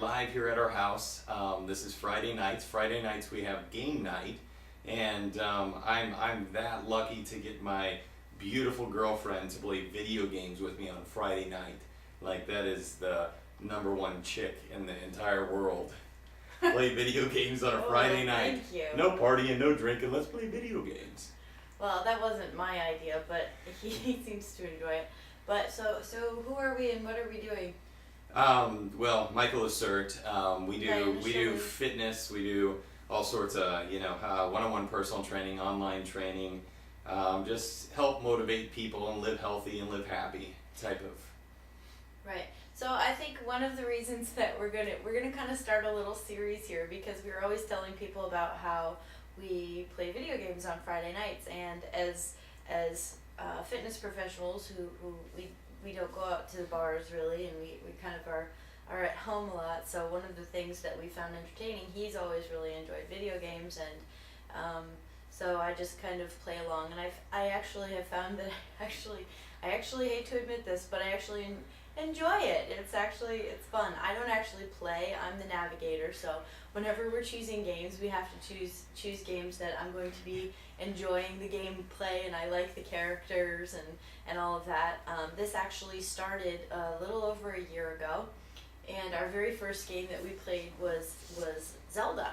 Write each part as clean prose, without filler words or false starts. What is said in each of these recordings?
live here at our house. This is Friday nights. Friday nights we have game night, and I'm that lucky to get my beautiful girlfriend to play video games with me on Friday night. Like, that is the number one chick in the entire world. Play video games on a Friday night. Thank you. No partying, no drinking. Let's play video games. Well, that wasn't my idea, but he seems to enjoy it. But so who are we and what are we doing? Well, Micah Lacerte. We do Chaloux. fitness. We do all sorts of one-on-one personal training, online training. Just help motivate people and live healthy and live happy type of. Right. So I think one of the reasons that we're gonna kind of start a little series here, because we were always telling people about how we play video games on Friday nights, and as fitness professionals who we don't go out to the bars really, and we kind of are at home a lot. So one of the things that we found entertaining, he's always really enjoyed video games, and so I just kind of play along, and I actually have found that I actually hate to admit this, but I actually enjoy it. It's fun. I don't actually play. I'm the navigator, so whenever we're choosing games, we have to choose games that I'm going to be enjoying the gameplay, and I like the characters and all of that. This actually started a little over a year ago, and our very first game that we played was Zelda.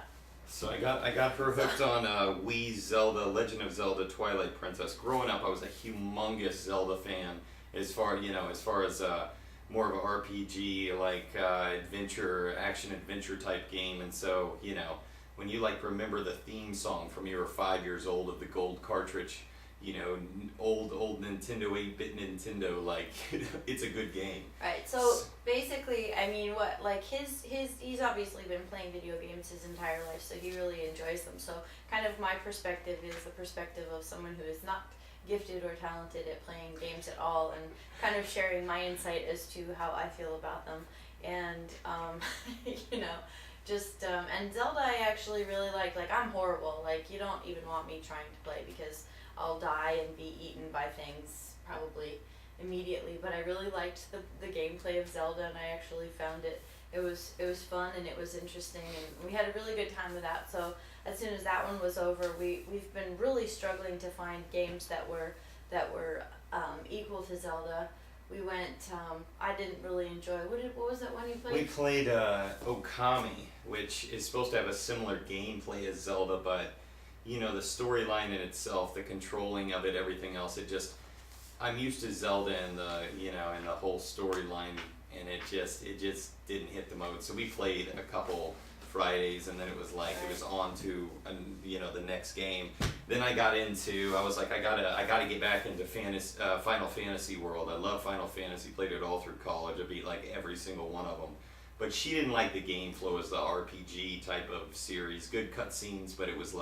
So I got her hooked on Wii Zelda, Legend of Zelda, Twilight Princess. Growing up, I was a humongous Zelda fan. As far as more of an RPG, like action adventure type game. And so, when you remember the theme song from you were 5 years old of the gold cartridge, old Nintendo, 8-bit Nintendo, it's a good game. Right. So basically, I mean, he's obviously been playing video games his entire life, so he really enjoys them. So kind of my perspective is the perspective of someone who is not gifted or talented at playing games at all, and kind of sharing my insight as to how I feel about them. And and Zelda I actually really like. I'm horrible. You don't even want me trying to play, because I'll die and be eaten by things probably immediately. But I really liked the gameplay of Zelda, and I actually found it was fun, and it was interesting, and we had a really good time with that. So as soon as that one was over, we've been really struggling to find games that were equal to Zelda. We went. I didn't really enjoy. What was that one you played? We played Okami, which is supposed to have a similar gameplay as Zelda, but the storyline in itself, the controlling of it, everything else, I'm used to Zelda and and the whole storyline, and it just didn't hit the mode. So we played a couple Fridays, and then it was it was on to the next game. Then I was like, I gotta get back into Final Fantasy world. I love Final Fantasy, played it all through college. I beat every single one of them. But she didn't like the game flow as the RPG type of series. Good cutscenes, but it was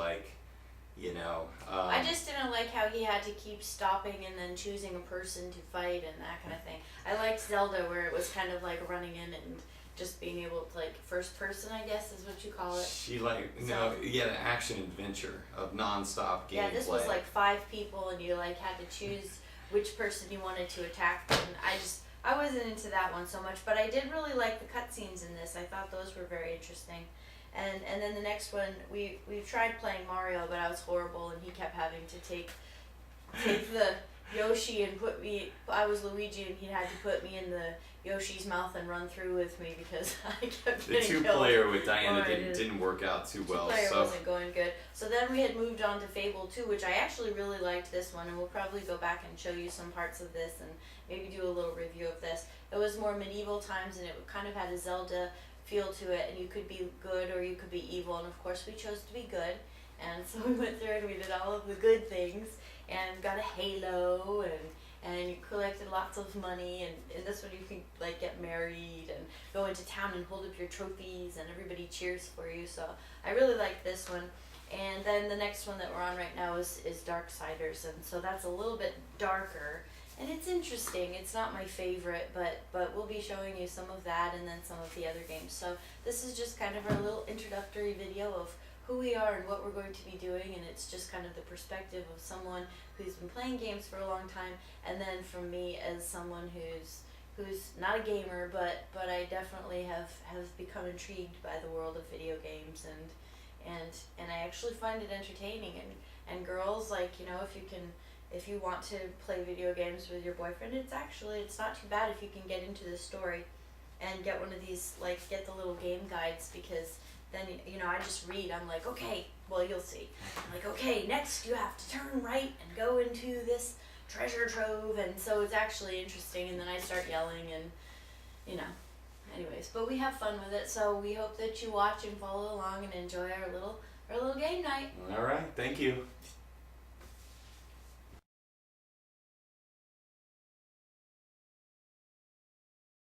I just didn't like how he had to keep stopping and then choosing a person to fight and that kind of thing. I liked Zelda, where it was kind of running in and just being able to first person, I guess is what you call it. She the action adventure of non-stop gameplay. Yeah, this was 5 people, and you had to choose which person you wanted to attack, and I wasn't into that one so much, but I did really like the cutscenes in this. I thought those were very interesting. And then the next one, we tried playing Mario, but I was horrible, and he kept having to take the Yoshi and I was Luigi, and he had to put me in the Yoshi's mouth and run through with me, because I kept getting killed. The 2-player with Diana didn't work out too well. The 2-player wasn't going good. So then we had moved on to Fable 2, which I actually really liked this one, and we'll probably go back and show you some parts of this and maybe do a little review of this. It was more medieval times, and it kind of had a Zelda feel to it, and you could be good or you could be evil, and of course we chose to be good, and so we went through and we did all of the good things and got a halo, and you collected lots of money, and in this one you can get married and go into town and hold up your trophies, and everybody cheers for you. So I really liked this one. And then the next one that we're on right now is Darksiders, and so that's a little bit darker. And it's interesting. It's not my favorite, but we'll be showing you some of that and then some of the other games. So this is just kind of our little introductory video of who we are and what we're going to be doing, and it's just kind of the perspective of someone who's been playing games for a long time, and then from me as someone who's not a gamer, but I definitely have become intrigued by the world of video games, and I actually find it entertaining. And girls, like, you know, if you want to play video games with your boyfriend, it's not too bad if you can get into the story and get one of these, like, get the little game guides, because then, you know, I just read, I'm like, okay, well, you'll see. I'm like, okay, next you have to turn right and go into this treasure trove, and so it's actually interesting, and then I start yelling, and, you know, anyways, but we have fun with it, so we hope that you watch and follow along and enjoy our little game night. All right, thank you.